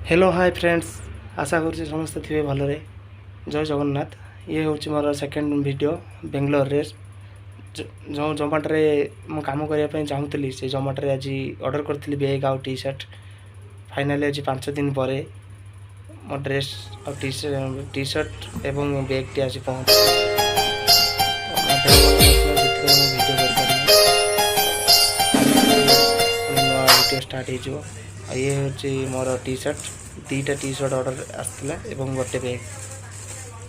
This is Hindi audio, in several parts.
हेलो हाय फ्रेंड्स आशा करुँच समस्ते थे भलरे जय जगन्नाथ। ये हूँ मोर सेकेंड वीडियो बेंगलोर रे जो जोमाटो मु काम करने चाहूली से जोमाटो आज ऑर्डर करी बैग आउ टी शर्ट फाइनाली आज 5 दिन पर मो ड्रेस और टी शर्ट एवं बैग टी आज पहुँच वीडियो स्टार्ट हो ये हूँ मोर टी शर्ट दीटा टी शर्ट ऑर्डर आसला एवं गोटे बैग।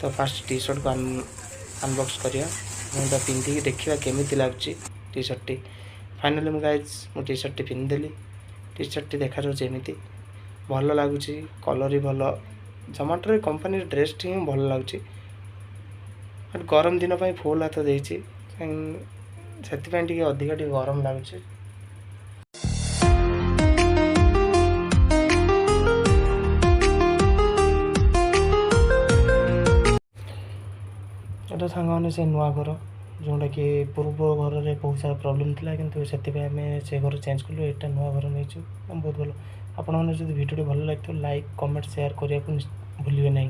तो फास्ट टी शर्ट को अनबॉक्स करिया मुझे पिंधिकी देखा केमी लगुच टी शर्ट टी। फाइनली मु टी शर्ट टी पिंधिदेली। टी शर्ट टी देखा जामती भल लगुच कलर ही भल जोमाटो कंपनी ड्रेस टी ही भल लगुच। गरम दिन फुल हाथ देती से अधिका गरम लगुच। एटा सांग से नुआ घर जोटा कि पूर्व घर में बहुत सारा प्रोब्लेम था कि से घर चेंज कलु एटा नुआ घर नहीं बहुत भल। आपण मैंने जो वीडियो भल लगे तो लाइक कमेंट शेयर करने को भूलिए नहीं।